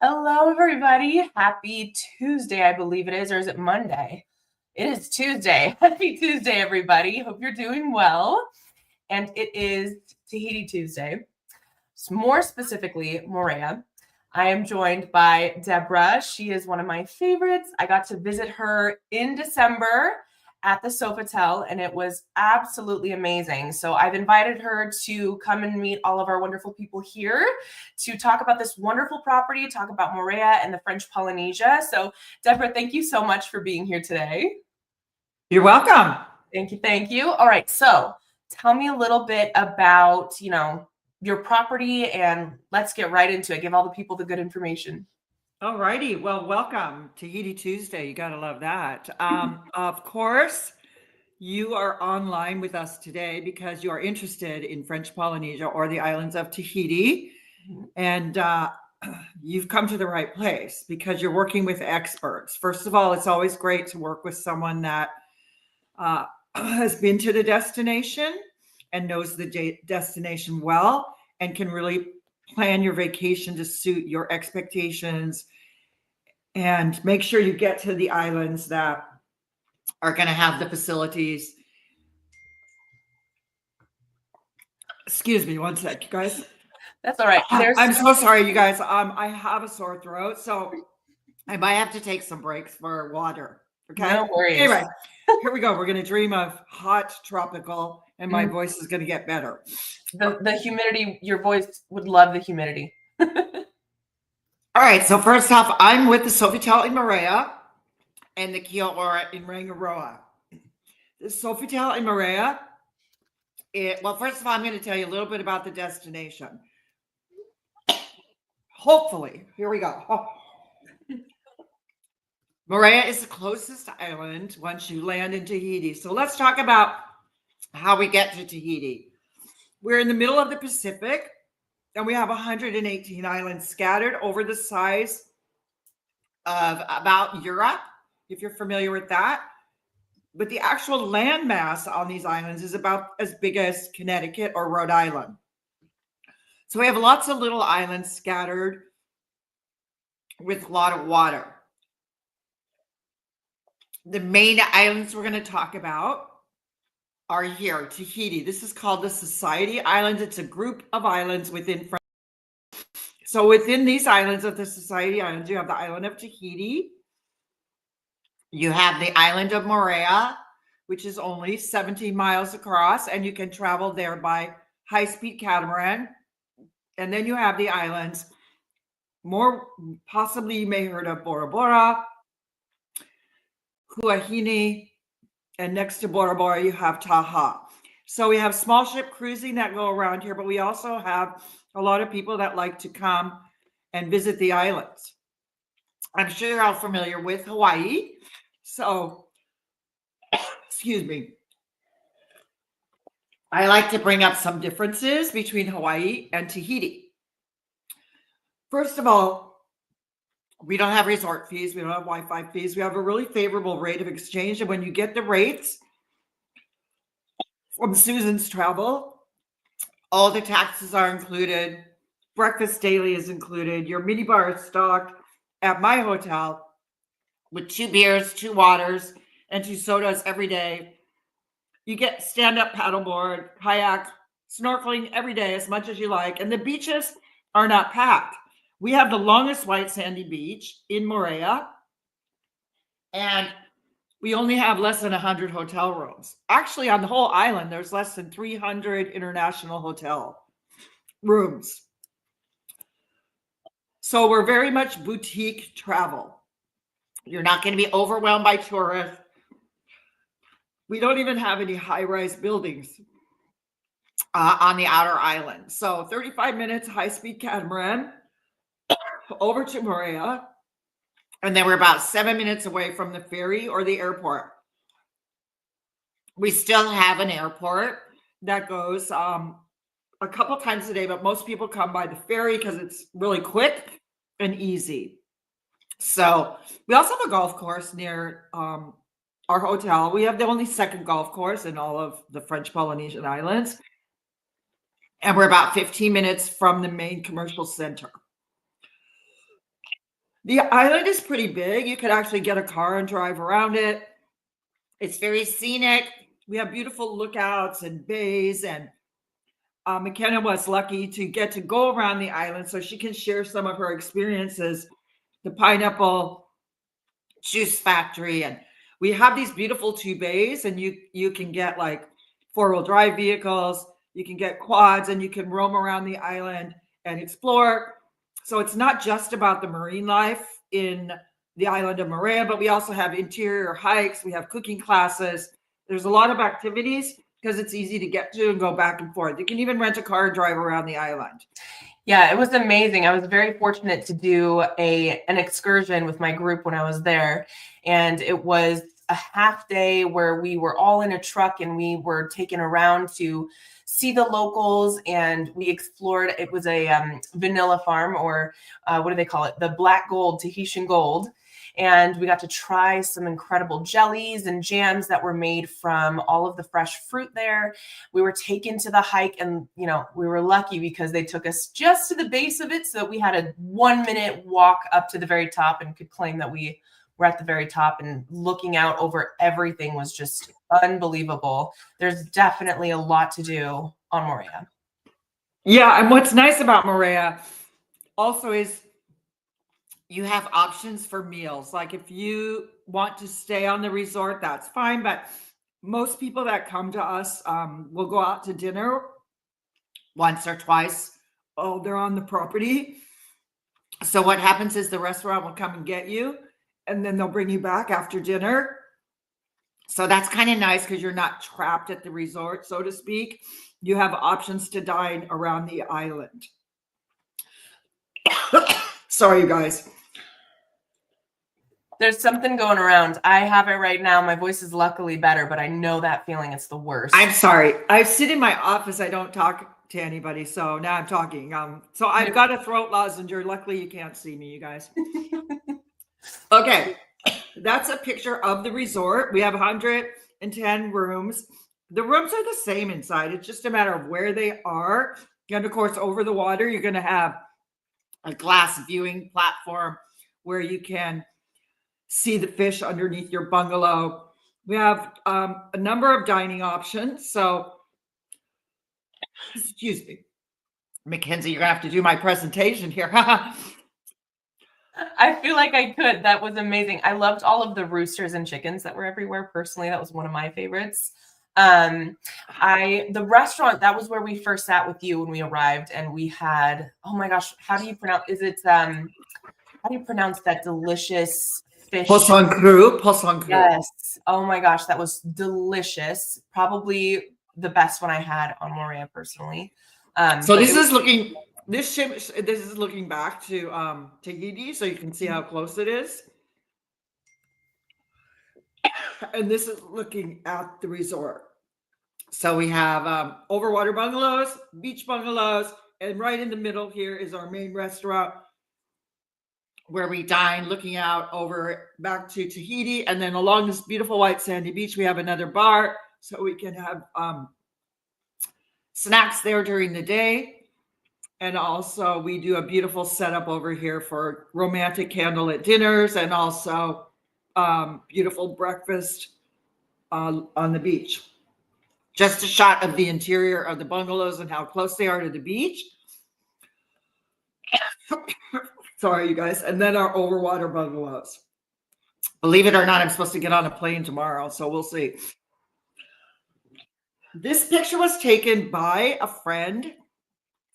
Hello, everybody. Happy Tuesday, I believe it is, or is it Monday? It is Tuesday. Happy Tuesday, everybody. Hope you're doing well. And it is Tahiti Tuesday, more specifically, Moorea. I am joined by Debora. She is one of my favorites. I got to visit her in December at the Sofitel, and it was absolutely amazing. So I've invited her to come and meet all of our wonderful people here to talk about this wonderful property, talk about Moorea and the French Polynesia. So Debora, thank you so much for being here today. You're welcome. Thank you. Thank you. All right. So tell me a little bit about, your property, and let's get right into it. Give all the people the good information. All righty. Well, welcome to Tahiti Tuesday. You got to love that. Of course, you are online with us today because you are interested in French Polynesia or the islands of Tahiti. And you've come to the right place because you're working with experts. First of all, it's always great to work with someone that has been to the destination and knows the destination well and can really plan your vacation to suit your expectations and make sure you get to the islands that are going to have the facilities. Excuse me one sec, you guys. That's all right. I'm so sorry, you guys. I have a sore throat, so I might have to take some breaks for water. Okay. No worries. Anyway, here we go. We're going to dream of hot tropical, and my voice is going to get better. The humidity, your voice would love the humidity. All right. So first off, I'm with the Sofitel Moorea and the Kiora in Rangiroa. The Sofitel Moorea. Well, first of all, I'm going to tell you a little bit about the destination. Hopefully, here we go. Moorea is the closest island once you land in Tahiti. So let's talk about how we get to Tahiti. We're in the middle of the Pacific, and we have 118 islands scattered over the size of about Europe, if you're familiar with that. But the actual land mass on these islands is about as big as Connecticut or Rhode Island. So we have lots of little islands scattered with a lot of water. The main islands we're going to talk about are here, Tahiti. This is called the Society Islands. It's a group of islands within France. So within these islands of the Society Islands, you have the island of Tahiti. You have the island of Moorea, which is only 17 miles across, and you can travel there by high-speed catamaran. And then you have the islands, more possibly you may have heard of Debora, Huahine, and next to Bora you have Taha. So we have small ship cruising that go around here, but we also have a lot of people that like to come and visit the islands. I'm sure you're all familiar with Hawaii. So, excuse me. I like to bring up some differences between Hawaii and Tahiti. First of all, we don't have resort fees. We don't have Wi-Fi fees. We have a really favorable rate of exchange. And when you get the rates from Susan's Travel, all the taxes are included. Breakfast daily is included. Your minibar is stocked at my hotel with 2 beers, 2 waters, and 2 sodas every day. You get stand-up paddleboard, kayak, snorkeling every day as much as you like. And the beaches are not packed. We have the longest white sandy beach in Moorea, and we only have less than 100 hotel rooms. Actually, on the whole island, there's less than 300 international hotel rooms. So we're very much boutique travel. You're not going to be overwhelmed by tourists. We don't even have any high-rise buildings on the outer island. So 35 minutes high-speed catamaran over to Moorea, and then we're about 7 minutes away from the ferry or the airport. We still have an airport that goes a couple times a day, but most people come by the ferry because it's really quick and easy. So we also have a golf course near our hotel. We have the only second golf course in all of the French Polynesian Islands, and we're about 15 minutes from the main commercial center. The island is pretty big. You could actually get a car and drive around it. It's very scenic. We have beautiful lookouts and bays, and McKenna was lucky to get to go around the island so she can share some of her experiences. The pineapple juice factory, and we have these beautiful 2 bays, and you can get like 4-wheel drive vehicles, you can get quads, and you can roam around the island and explore. So it's not just about the marine life in the island of Moorea, but we also have interior hikes, we have cooking classes. There's a lot of activities because it's easy to get to and go back and forth. You can even rent a car and drive around the island. Yeah, it was amazing. I was very fortunate to do an excursion with my group when I was there. And it was a half day where we were all in a truck and we were taken around to see the locals, and we explored. It was a vanilla farm, or what do they call it? The black gold, Tahitian gold. And we got to try some incredible jellies and jams that were made from all of the fresh fruit there. We were taken to the hike, and we were lucky because they took us just to the base of it, so that we had a 1-minute walk up to the very top and could claim that we were at the very top, and looking out over everything was just unbelievable. There's definitely a lot to do on Moorea. Yeah, and what's nice about Moorea also is you have options for meals. Like if you want to stay on the resort, that's fine. But most people that come to us will go out to dinner once or twice while they're on the property. So what happens is the restaurant will come and get you, and then they'll bring you back after dinner. So that's kind of nice because you're not trapped at the resort, so to speak. You have options to dine around the island. Sorry, you guys. There's something going around. I have it right now. My voice is luckily better, but I know that feeling. It's the worst. I'm sorry. I sit in my office. I don't talk to anybody. So now I'm talking. So I've got a throat lozenge. Luckily, you can't see me, you guys. Okay. That's a picture of the resort. We have 110 rooms. The rooms are the same inside. It's just a matter of where they are. And of course, over the water, you're going to have a glass viewing platform where you can see the fish underneath your bungalow. We have a number of dining options. So, excuse me, McKenzie, you're going to have to do my presentation here. I feel like I could. That was amazing. I loved all of the roosters and chickens that were everywhere. Personally, that was one of my favorites. The restaurant, that was where we first sat with you when we arrived, and we had, oh my gosh, how do you pronounce, how do you pronounce that delicious fish? Poisson cru. Yes. Oh my gosh, that was delicious. Probably the best one I had on Moorea personally. So this is looking back to Tahiti, so you can see how close it is. And this is looking at the resort. So we have overwater bungalows, beach bungalows, and right in the middle here is our main restaurant where we dine, looking out over back to Tahiti. And then along this beautiful white sandy beach, we have another bar, so we can have snacks there during the day. And also we do a beautiful setup over here for romantic candlelit dinners, and also beautiful breakfast on the beach. Just a shot of the interior of the bungalows and how close they are to the beach. Sorry, you guys. And then our overwater bungalows. Believe it or not, I'm supposed to get on a plane tomorrow, so we'll see. This picture was taken by a friend.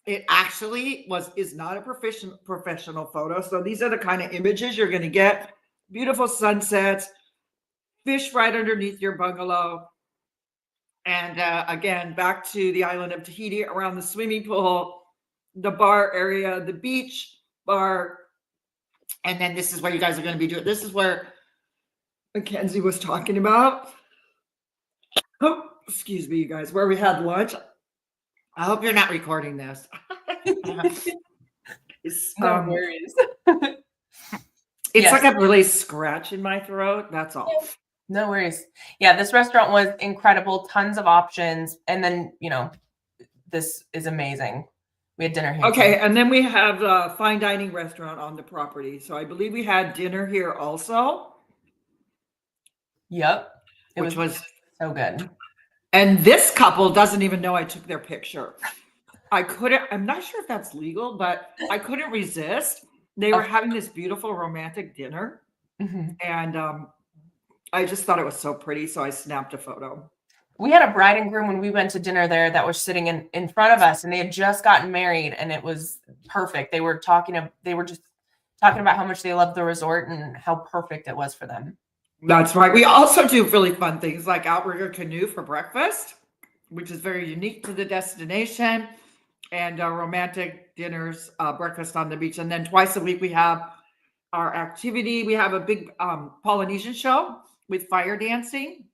It actually is not a professional photo. So these are the kind of images you're going to get. Beautiful sunsets, fish right underneath your bungalow. And again, back to the island of Tahiti, around the swimming pool, the bar area, the beach bar. And then this is where you guys are going to be doing. This is where McKenzie was talking about. Oh, excuse me, you guys, where we had lunch. I hope you're not recording this. No worries. It's like a really scratch in my throat. That's all. No worries. Yeah, this restaurant was incredible. Tons of options. And then, this is amazing. We had dinner here. Okay, too. and then we have a fine dining restaurant on the property. So I believe we had dinner here also, Yep. It which was, so good. and this couple doesn't even know I took their picture. I'm not sure if that's legal, but I couldn't resist. They were having this beautiful romantic dinner, Mhm. and I just thought it was so pretty, so I snapped a photo. We had a bride and groom when we went to dinner there that was sitting in front of us, and they had just gotten married, and it was perfect. They were just talking about how much they loved the resort and how perfect it was for them. That's right. We also do really fun things like outrigger canoe for breakfast, which is very unique to the destination, and romantic dinners, breakfast on the beach. And then twice a week we have our activity. We have a big Polynesian show with fire dancing.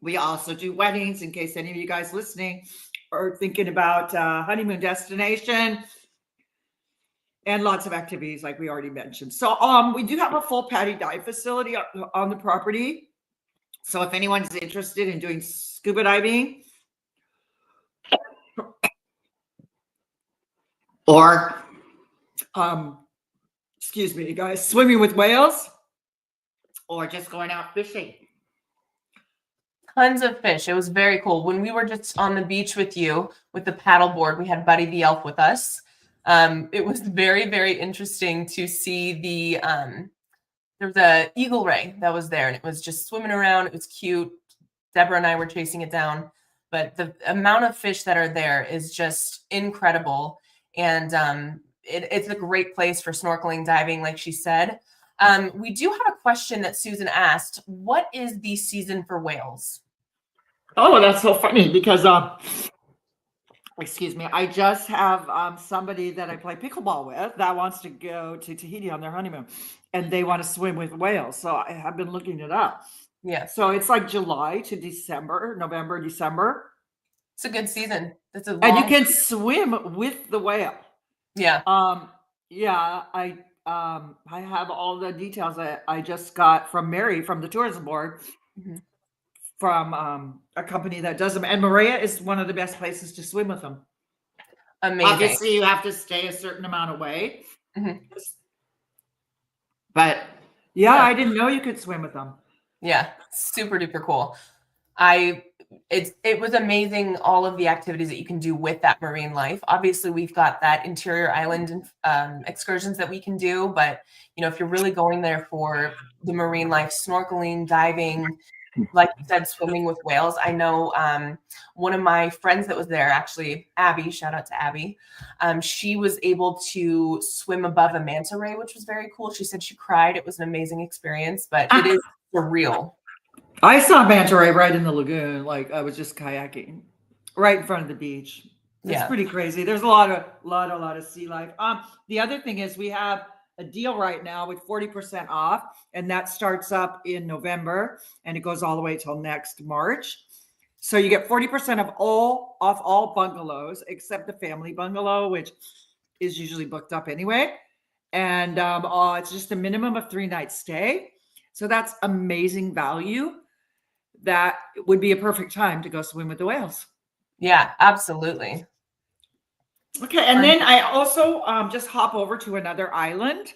We also do weddings, in case any of you guys listening are thinking about honeymoon destination, and lots of activities like we already mentioned. So we do have a full paddy dive facility on the property. So if anyone's interested in doing scuba diving or excuse me, guys, swimming with whales or just going out fishing. Tons of fish. It was very cool. When we were just on the beach with you with the paddleboard, we had Buddy the elf with us. It was very, very interesting to see there was a eagle ray that was there, and it was just swimming around. It was cute. Deborah and I were chasing it down, but the amount of fish that are there is just incredible. And it's a great place for snorkeling, diving, like she said. We do have a question that Susan asked. What is the season for whales? Oh, that's so funny because excuse me, I just have somebody that I play pickleball with that wants to go to Tahiti on their honeymoon, and they want to swim with whales. So I have been looking it up. Yeah. So it's like July to December, November, December. It's a good season. It's a And you can swim with the whale. Yeah. Yeah, I have all the details that I just got from Mary from the tourism board. Mm-hmm. From a company that does them, and Moorea is one of the best places to swim with them. Amazing. Obviously, you have to stay a certain amount away. Mm-hmm. But yeah, I didn't know you could swim with them. Yeah, super duper cool. It was amazing, all of the activities that you can do with that marine life. Obviously, we've got that interior island excursions that we can do, but if you're really going there for the marine life, snorkeling, diving, like you said, swimming with whales. I know one of my friends that was there, actually, Abby, shout out to Abby. She was able to swim above a manta ray, which was very cool. She said she cried. It was an amazing experience, but it is surreal. I saw manta ray right in the lagoon. Like I was just kayaking right in front of the beach. It's pretty crazy. There's a lot of sea life. The other thing is we have a deal right now with 40% off, and that starts up in November and it goes all the way till next March. So you get 40% off all bungalows except the family bungalow, which is usually booked up anyway. And it's just a minimum of 3-night stay. So that's amazing value. That would be a perfect time to go swim with the whales. Yeah, absolutely. Okay, and then I also just hop over to another island,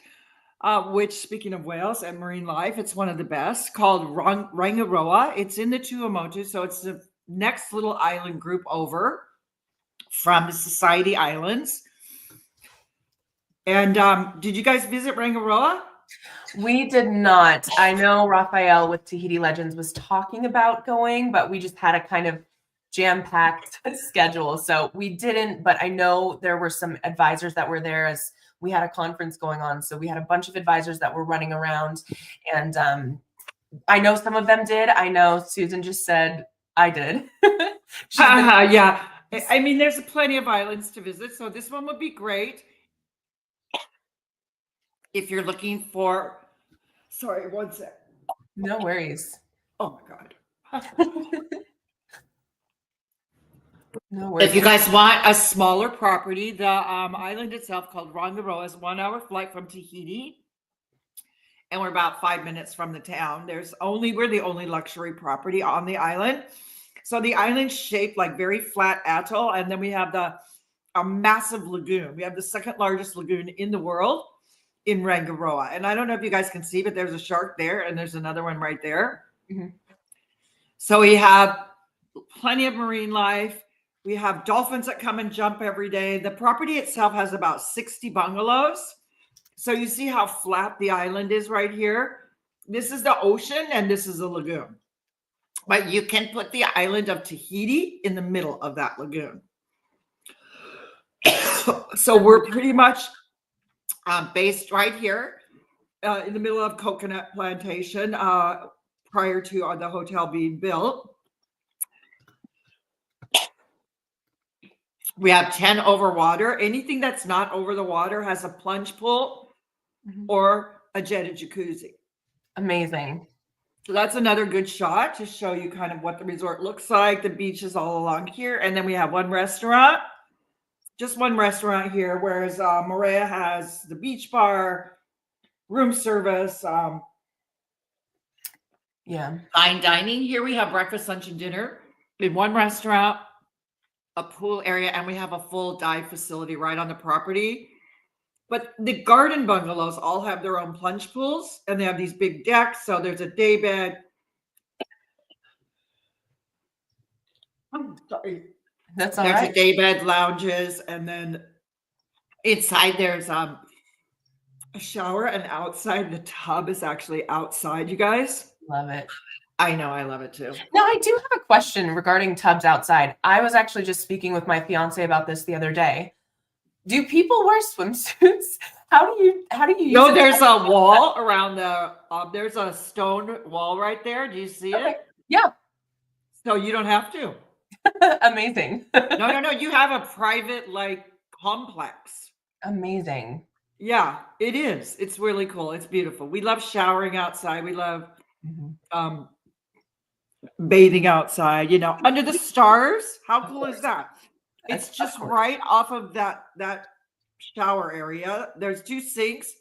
which, speaking of whales and marine life, it's one of the best, called Rangiroa. It's in the Tuamotu, so it's the next little island group over from the Society Islands. And did you guys visit Rangiroa? We did not. I know Raphael with Tahiti Legends was talking about going, but we just had a kind of jam-packed schedule. So we didn't, but I know there were some advisors that were there as we had a conference going on. So we had a bunch of advisors that were running around, and I know some of them did. I know Susan just said I did. Yeah. I mean, there's plenty of islands to visit. So this one would be great. If you're looking for, sorry, one sec. No worries. Oh my God. No worries. If you guys want a smaller property, the island itself called Rangiroa is 1-hour flight from Tahiti. And we're about 5 minutes from the town. We're the only luxury property on the island. So the island's shaped like very flat atoll. And then we have the a massive lagoon. We have the second largest lagoon in the world in Rangiroa. And I don't know if you guys can see, but there's a shark there and there's another one right there. Mhm. So we have plenty of marine life. We have dolphins that come and jump every day. The property itself has about 60 bungalows. So you see how flat the island is right here. This is the ocean and this is a lagoon. But you can put the island of Tahiti in the middle of that lagoon. So we're pretty much based right here in the middle of coconut plantation prior to the hotel being built. We have 10 over water. Anything that's not over the water has a plunge pool or a jetted jacuzzi. Amazing. So that's another good shot to show you kind of what the resort looks like. The beach is all along here. And then we have one restaurant, just one restaurant here, whereas Moorea has the beach bar, room service, Yeah. fine dining. Here we have breakfast, lunch, and dinner in one restaurant, a pool area, and we have a full dive facility right on the property. But the garden bungalows all have their own plunge pools, and they have these big decks. So there's a day bed. I'm sorry. That's all There's right. a day bed, lounges, and then inside there's a shower, and outside the tub is actually outside, you guys. Love it. I know, I love it too. Now, I do have a question regarding tubs outside. I was actually just speaking with my fiance about this the other day. Do people wear swimsuits? How do you use No, it? there's a wall around the, there's a stone wall right there. Do you see Okay. it? Yeah. So you don't have to. Amazing. No. You have a private like complex. Amazing. Yeah, it is. It's really cool. It's beautiful. We love showering outside. We love bathing outside, you know, under the stars. How cool is that? It's just right off of that shower area. There's two sinks,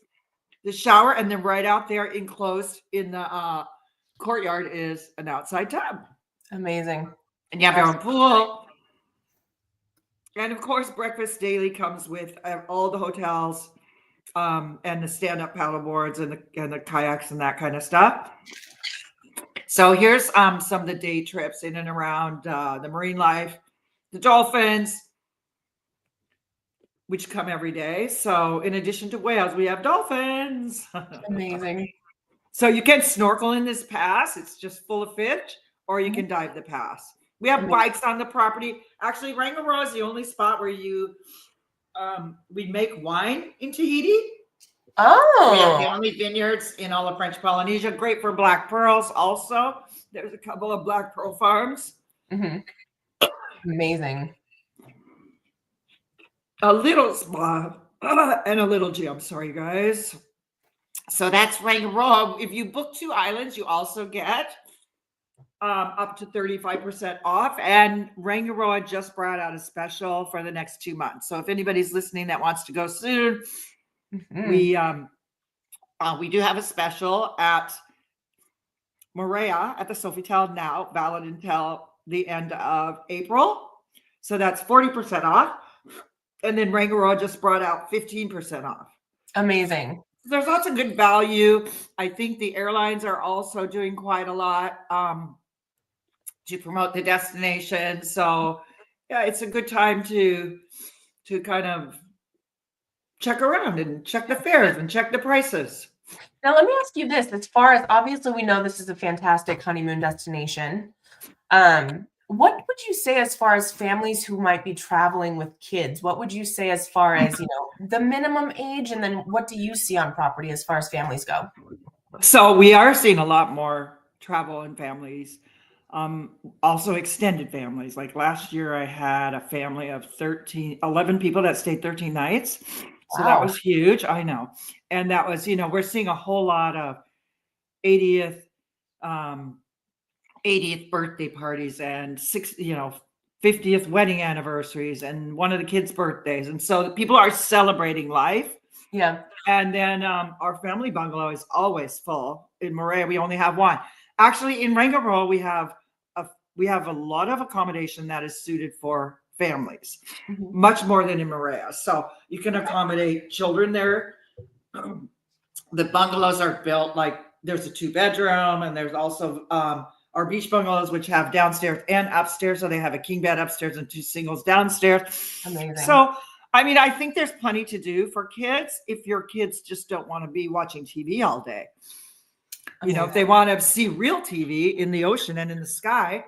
the shower, and then right out there enclosed in the courtyard is an outside tub. Amazing. And you have your own pool. And of course, breakfast daily comes with all the hotels and the stand-up paddle boards and the kayaks and that kind of stuff. So here's some of the day trips in and around the marine life, the dolphins, which come every day. So in addition to whales, we have dolphins. Amazing. So you can snorkel in this pass. It's just full of fish, or you can dive the pass. We have bikes on the property. Actually, Rangiroa is the only spot where we make wine in Tahiti. Oh. We have the only vineyards in all of French Polynesia. Great for black pearls also. There's a couple of black pearl farms. Amazing. A little spa and a little gym. Sorry, guys. So that's Rangiroa. If you book 2 islands, you also get up to 35% off. And Rangiroa just brought out a special for the next 2 months. So if anybody's listening that wants to go soon, we do have a special at Moorea at the Sofitel now, valid until the end of April. So that's 40% off. And then Rangiroa just brought out 15% off. Amazing. There's lots of good value. I think the airlines are also doing quite a lot to promote the destination. So yeah, it's a good time to kind of check around and check the fares and check the prices. Now, let me ask you this. As far as, obviously, we know this is a fantastic honeymoon destination. What would you say as far as families who might be traveling with kids? What would you say as far as, the minimum age? And then what do you see on property as far as families go? So we are seeing a lot more travel and families, also extended families. Like last year, I had a family of 11 people that stayed 13 nights. So that was huge. I know. And that was, we're seeing a whole lot of 80th birthday parties and 50th wedding anniversaries and one of the kids' birthdays. And so people are celebrating life. Yeah. And then our family bungalow is always full. In Moorea, we only have one. Actually, in Rangiroa, we have a lot of accommodation that is suited for families, Mhm. much more than in Moorea. So you can accommodate children there. The bungalows are built like there's a 2-bedroom, and there's also our beach bungalows, which have downstairs and upstairs. So they have a king bed upstairs and 2 singles downstairs. Amazing. So, I mean, I think there's plenty to do for kids if your kids just don't want to be watching TV all day. You know, if they want to see real TV in the ocean and in the sky.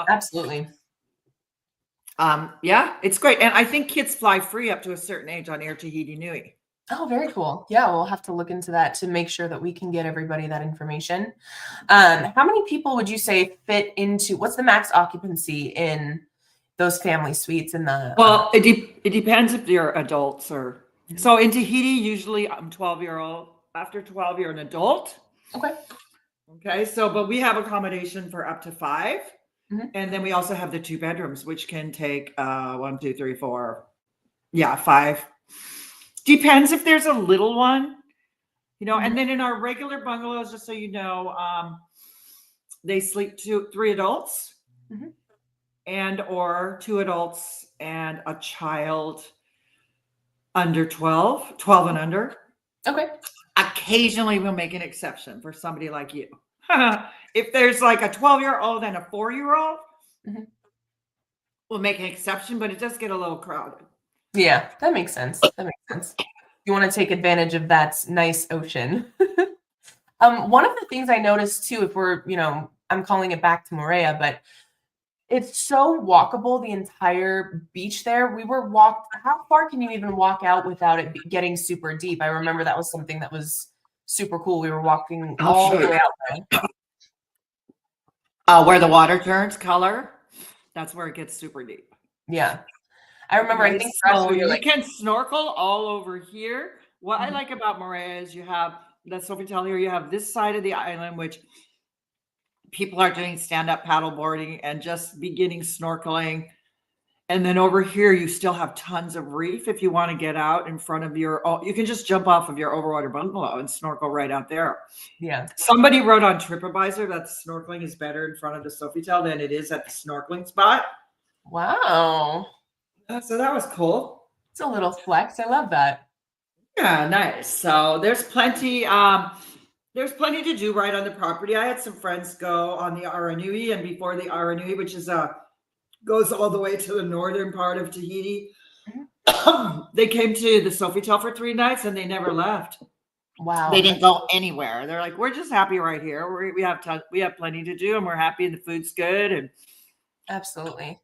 Absolutely. Yeah, it's great. And I think kids fly free up to a certain age on Air Tahiti Nui. Oh, very cool. Yeah, we'll have to look into that to make sure that we can get everybody that information. How many people would you say fit into, what's the max occupancy in those family suites in the? Well, it depends if you're adults or, so in Tahiti, usually I'm 12-year-old. After 12, you're an adult. Okay. Okay. So, but we have accommodation for up to 5. Mhm. And then we also have the 2 bedrooms, which can take 1, 2, 3, 4. Yeah, 5. Depends if there's a little one, you know. And then in our regular bungalows, just so you know, they sleep 3 adults and or 2 adults and a child under 12 and under. Okay. Occasionally we'll make an exception for somebody like you. If there's like a 12-year-old and a 4-year-old, we'll make an exception, but it does get a little crowded. Yeah, that makes sense. You want to take advantage of that nice ocean. One of the things I noticed too, if we're, I'm calling it back to Moorea, but it's so walkable, the entire beach there. How far can you even walk out without it getting super deep? I remember that was something that was super cool. We were walking all the way out there. Where the water turns color, that's where it gets super deep. Yeah. I remember, I think so you can snorkel all over here. What I like about Moorea is you have the Sofitel here. You have this side of the island, which people are doing stand-up paddle boarding and just beginning snorkeling. And then over here, you still have tons of reef. If you want to get out in front of you can just jump off of your overwater bungalow and snorkel right out there. Yeah. Somebody wrote on TripAdvisor that snorkeling is better in front of the Sofitel than it is at the snorkeling spot. Wow. So that was cool. It's a little flex. I love that. Yeah, nice. So there's plenty to do right on the property. I had some friends go on the Aranui, and before the Aranui, which is goes all the way to the northern part of Tahiti, they came to the Sofitel for 3 nights and they never left. Wow. They didn't go anywhere. They're like, we're just happy right here. We have plenty to do, and we're happy, and the food's good. And absolutely.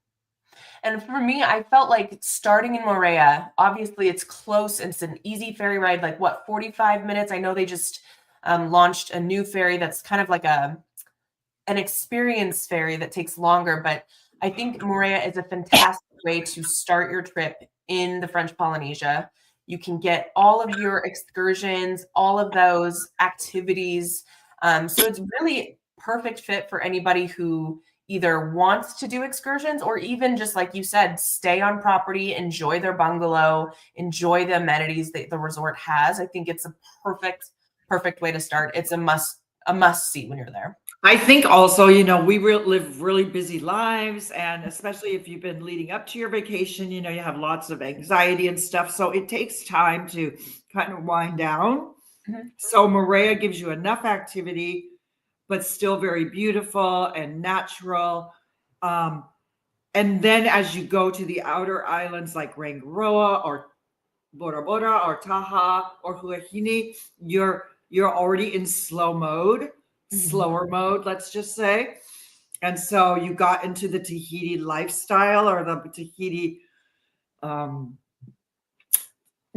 And for me, I felt like starting in Moorea, obviously it's close. It's an easy ferry ride, 45 minutes. I know they just launched a new ferry that's kind of like an experience ferry that takes longer. But I think Moorea is a fantastic way to start your trip in the French Polynesia. You can get all of your excursions, all of those activities. So it's really perfect fit for anybody who either wants to do excursions or even just, like you said, stay on property, enjoy their bungalow, enjoy the amenities that the resort has. I think it's a perfect way to start. It's a must see when you're there. I think also, we live really busy lives, and especially if you've been leading up to your vacation, you have lots of anxiety and stuff. So it takes time to kind of wind down. So Moorea gives you enough activity, but still very beautiful and natural. And then as you go to the outer islands like Rangiroa or Bora Bora or Taha or Huahine, you're already in slower mode, let's just say. And so you got into the Tahiti lifestyle, or the Tahiti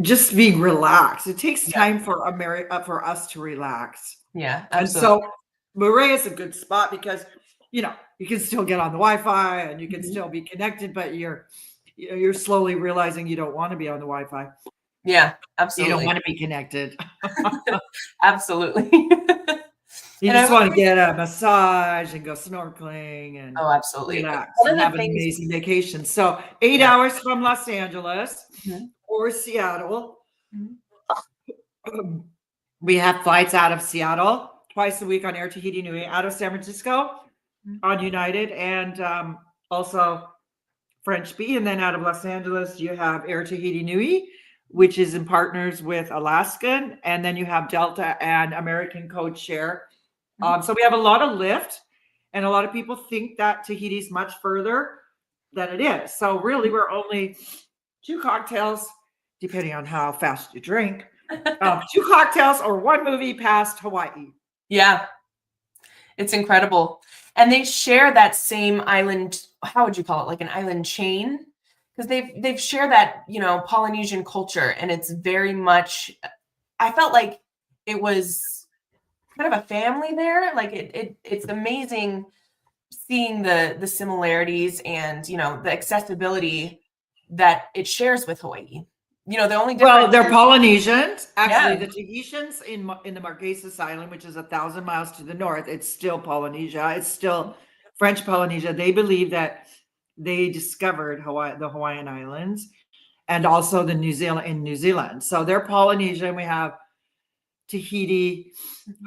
just being relaxed. It takes time for us to relax. Yeah, absolutely. And so Moorea is a good spot because you can still get on the Wi-Fi and you can still be connected, but you're slowly realizing you don't want to be on the Wi-Fi. Yeah, absolutely. You don't want to be connected. Absolutely. You just want to get a massage and go snorkeling and absolutely relax and have an amazing vacation. So 8 hours from Los Angeles or Seattle. We have flights out of Seattle twice a week on Air Tahiti Nui, out of San Francisco on United, and also French Bee. And then out of Los Angeles, you have Air Tahiti Nui, which is in partners with Alaskan. And then you have Delta and American Code Share. So we have a lot of lift, and a lot of people think that Tahiti's much further than it is. So really, we're only 2 cocktails, depending on how fast you drink, 2 cocktails or 1 movie past Hawaii. Yeah. It's incredible. And they share that same island, how would you call it? Like an island chain? Because they've shared that, Polynesian culture, and it's very much, I felt like it was kind of a family there. Like it's amazing seeing the similarities and, the accessibility that it shares with Hawaii. The only difference. Well, they're Polynesians. Actually, Yeah. the Tahitians in the Marquesas Island, which is 1,000 miles to the north, it's still Polynesia. It's still French Polynesia. They believe that they discovered the Hawaiian Islands, and also in New Zealand. So they're Polynesian. We have Tahiti,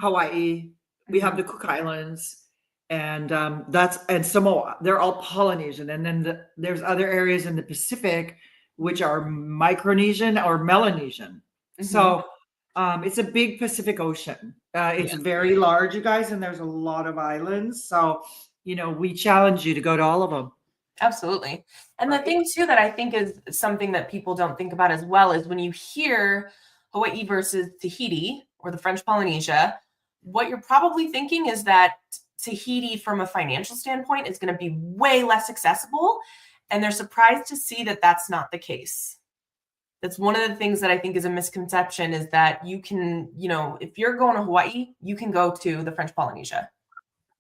Hawaii. We have the Cook Islands, and and Samoa. They're all Polynesian. And then there's other areas in the Pacific which are Micronesian or Melanesian. So it's a big Pacific Ocean. It's very large, you guys, and there's a lot of islands. So, we challenge you to go to all of them. Absolutely. And the thing too that I think is something that people don't think about as well is when you hear Hawaii versus Tahiti or the French Polynesia, what you're probably thinking is that Tahiti from a financial standpoint is going to be way less accessible. And they're surprised to see that that's not the case. That's one of the things that I think is a misconception, is that you can, if you're going to Hawaii, you can go to the French Polynesia.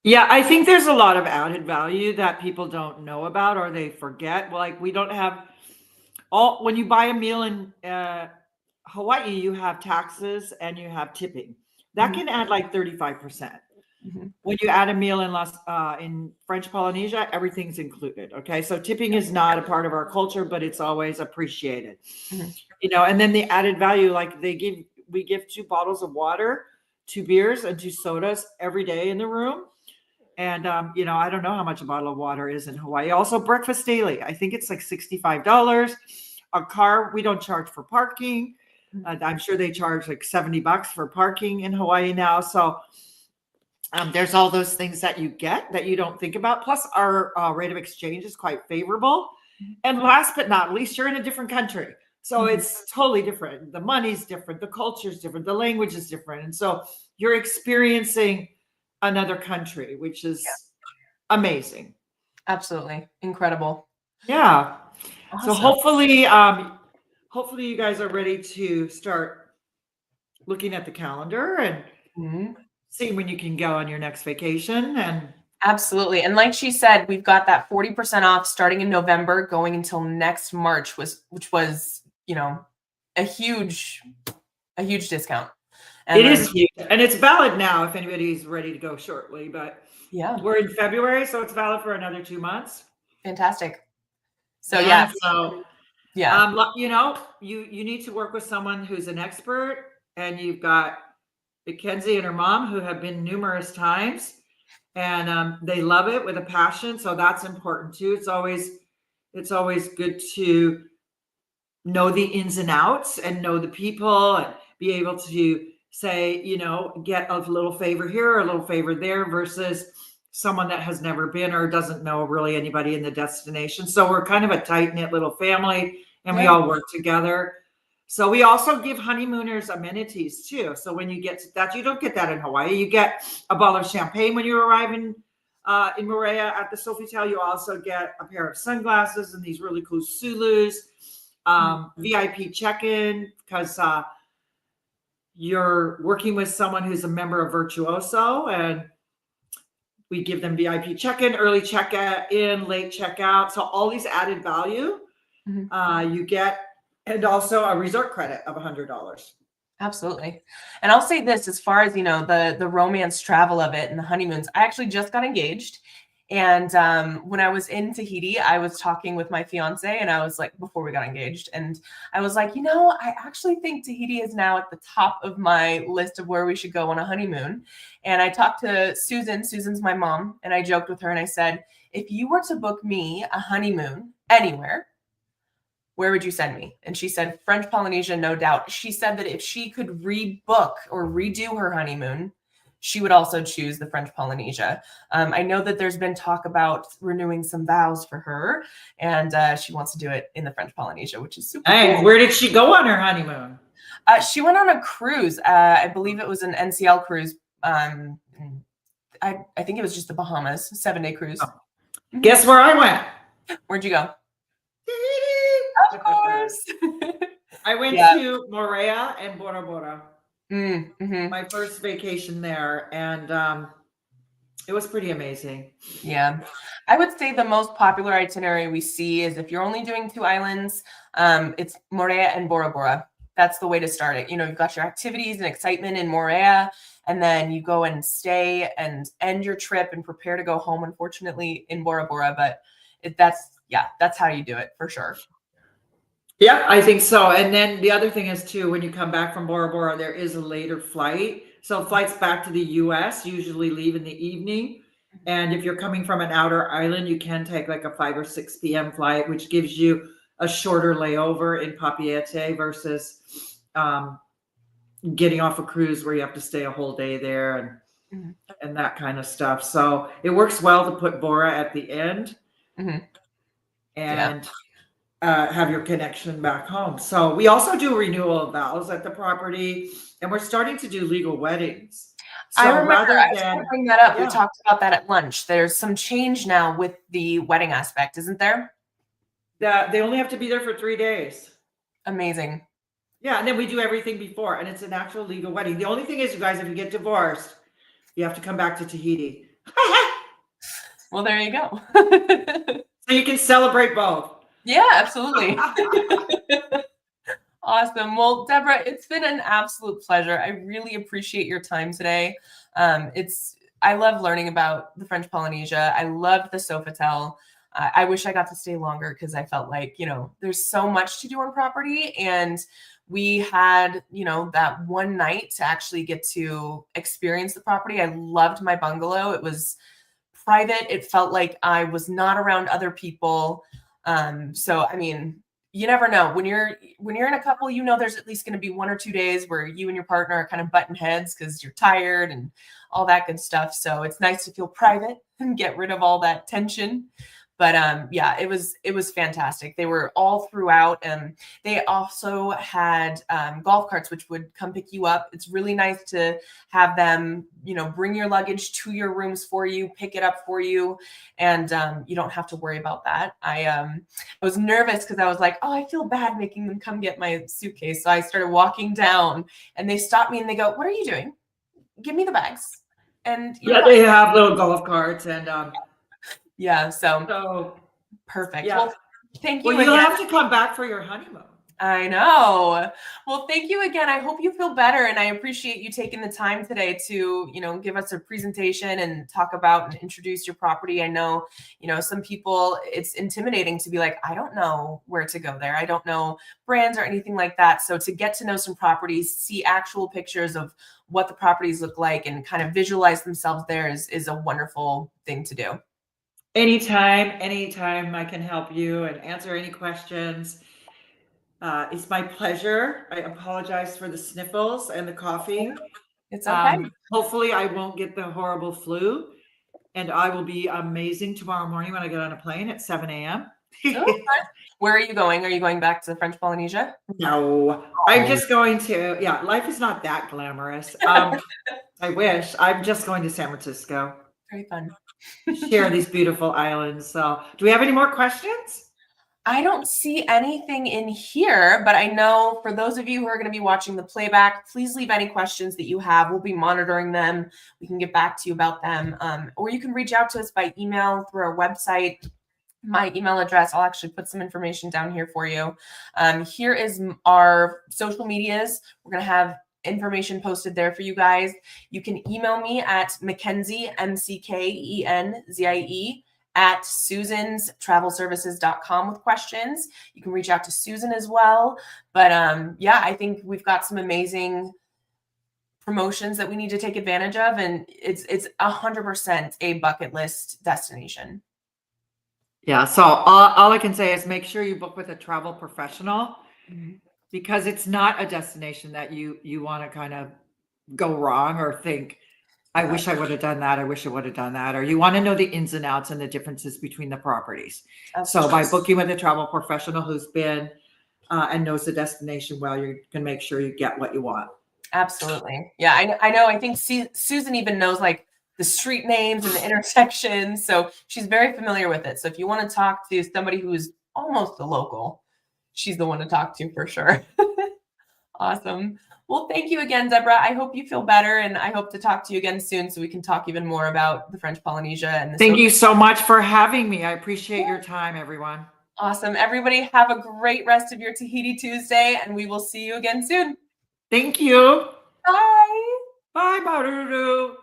Yeah, I think there's a lot of added value that people don't know about, or they forget. Like, we don't have when you buy a meal in Hawaii, you have taxes and you have tipping. That can add like 35%. When you add a meal in French Polynesia, everything's included. Okay, so tipping is not a part of our culture, but it's always appreciated. And then the added value, like we give 2 bottles of water, 2 beers, and 2 sodas every day in the room. And I don't know how much a bottle of water is in Hawaii. Also, breakfast daily. I think it's like $65. A car, we don't charge for parking. I'm sure they charge like $70 for parking in Hawaii now. So there's all those things that you get that you don't think about. Plus, our rate of exchange is quite favorable. And last but not least, you're in a different country. So it's totally different. The money's different. The culture's different. The language is different. And so you're experiencing another country, which is amazing. Absolutely. Incredible. Yeah. Awesome. So hopefully you guys are ready to start looking at the calendar and seeing when you can go on your next vacation. And absolutely. And like she said, we've got that 40% off starting in November, going until next March, which was, a huge discount. And it is huge, and it's valid now if anybody's ready to go shortly. But we're in February, so it's valid for another 2 months. Fantastic. So you need to work with someone who's an expert, and you've got McKenzie and her mom who have been numerous times, and they love it with a passion. So that's important too. It's always good to know the ins and outs and know the people and be able to say, get a little favor here or a little favor there versus someone that has never been or doesn't know really anybody in the destination. So we're kind of a tight-knit little family, and we all work together. So we also give honeymooners amenities too. So when you get to that, you don't get that in Hawaii. You get a bottle of champagne when you arrive in Moorea at the Sofitel. You also get a pair of sunglasses and these really cool Sulus, VIP check-in, because you're working with someone who's a member of Virtuoso, and we give them VIP check-in, early check-in, late checkout. So all these added value you get, and also a resort credit of $100. Absolutely. And I'll say this, as far as, the romance travel of it and the honeymoons, I actually just got engaged. And when I was in Tahiti, I was talking with my fiance, and I was like, before we got engaged, and I was like, I actually think Tahiti is now at the top of my list of where we should go on a honeymoon. And I talked to Susan. Susan's my mom. And I joked with her and I said, if you were to book me a honeymoon anywhere, where would you send me? And she said, French Polynesia, no doubt. She said that if she could rebook or redo her honeymoon, she would also choose the French Polynesia. I know that there's been talk about renewing some vows for her, and she wants to do it in the French Polynesia, which is super Hey, cool. where did she go on her honeymoon? She went on a cruise. I believe it was an NCL cruise. I think it was just the Bahamas, 7-day cruise. Oh. Guess where I went? Where'd you go? Of course. I went to Moorea and Bora Bora. Mm-hmm. My first vacation there, and it was pretty amazing. Yeah. I would say the most popular itinerary we see is if you're only doing 2 islands, it's Moorea and Bora Bora. That's the way to start it. You know, you've got your activities and excitement in Moorea, and then you go and stay and end your trip and prepare to go home, unfortunately, in Bora Bora. But that's how you do it for sure. Yeah, I think so. And then the other thing is too, when you come back from Bora Bora, there is a later flight. So flights back to the US usually leave in the evening. And if you're coming from an outer island, you can take like a 5 or 6 p.m. flight, which gives you a shorter layover in Papeete versus getting off a cruise where you have to stay a whole day there and that kind of stuff. So it works well to put Bora at the end and have your connection back home. So we also do renewal of vows at the property, and we're starting to do legal weddings. So I remember rather I was than going to bring that up. We talked about that at lunch. There's some change now with the wedding aspect, isn't there? they only have to be there for 3 days. Amazing. Yeah, and then we do everything before, and it's an actual legal wedding. The only thing is, you guys, if you get divorced, you have to come back to Tahiti. Well, there you go. So you can celebrate both. Yeah, absolutely. Awesome. Well, Debora, it's been an absolute pleasure. I really appreciate your time today. I love learning about the French Polynesia. I loved the Sofitel. I wish I got to stay longer because I felt like, there's so much to do on property, and we had, that one night to actually get to experience the property. I loved my bungalow. It was private. It felt like I was not around other people. So, I mean, you never know when you're in a couple, there's at least going to be 1 or 2 days where you and your partner are kind of butting heads because you're tired and all that good stuff. So it's nice to feel private and get rid of all that tension. But it was fantastic. They were all throughout, and they also had golf carts which would come pick you up. It's really nice to have them, bring your luggage to your rooms for you, pick it up for you, and you don't have to worry about that. I was nervous because I was like, oh, I feel bad making them come get my suitcase. So I started walking down, and they stopped me and they go, "What are you doing? Give me the bags." And they have little golf carts and so perfect. Yeah. Well, thank you. Well, you'll have to come back for your honeymoon. I know. Well, thank you again. I hope you feel better, and I appreciate you taking the time today to, give us a presentation and talk about and introduce your property. I know, some people, it's intimidating to be like, I don't know where to go there. I don't know brands or anything like that. So to get to know some properties, see actual pictures of what the properties look like and kind of visualize themselves there is a wonderful thing to do. Anytime I can help you and answer any questions. It's my pleasure. I apologize for the sniffles and the coughing. It's okay. Hopefully I won't get the horrible flu, and I will be amazing tomorrow morning when I get on a plane at 7 a.m. Where are you going? Are you going back to the French Polynesia? No, I'm just going to, life is not that glamorous. I wish. I'm just going to San Francisco. Very fun. Share these beautiful islands. So do we have any more questions? I don't see anything in here, but I know for those of you who are going to be watching the playback, please leave any questions that you have. We'll be monitoring them. We can get back to you about them. Or you can reach out to us by email through our website. My email address, I'll actually put some information down here for you. Here is our social medias. We're going to have information posted there for you guys. You can email me at McKenzie, McKenzie, at susanstravelservices.com with questions. You can reach out to Susan as well. But I think we've got some amazing promotions that we need to take advantage of. And it's 100% a bucket list destination. Yeah. So all I can say is make sure you book with a travel professional, because it's not a destination that you want to kind of go wrong or think, I wish I would have done that. I wish I would have done that. Or you want to know the ins and outs and the differences between the properties. So by booking with a travel professional who's been and knows the destination well, you can make sure you get what you want. Absolutely. Yeah, I know. I think Susan even knows like the street names and the intersections. So she's very familiar with it. So if you want to talk to somebody who's almost a local, she's the one to talk to for sure. Awesome. Well, thank you again, Deborah. I hope you feel better, and I hope to talk to you again soon so we can talk even more about the French Polynesia and the Thank you so much for having me. I appreciate your time, everyone. Awesome. Everybody have a great rest of your Tahiti Tuesday, and we will see you again soon. Thank you. Bye. Bye, Maruru.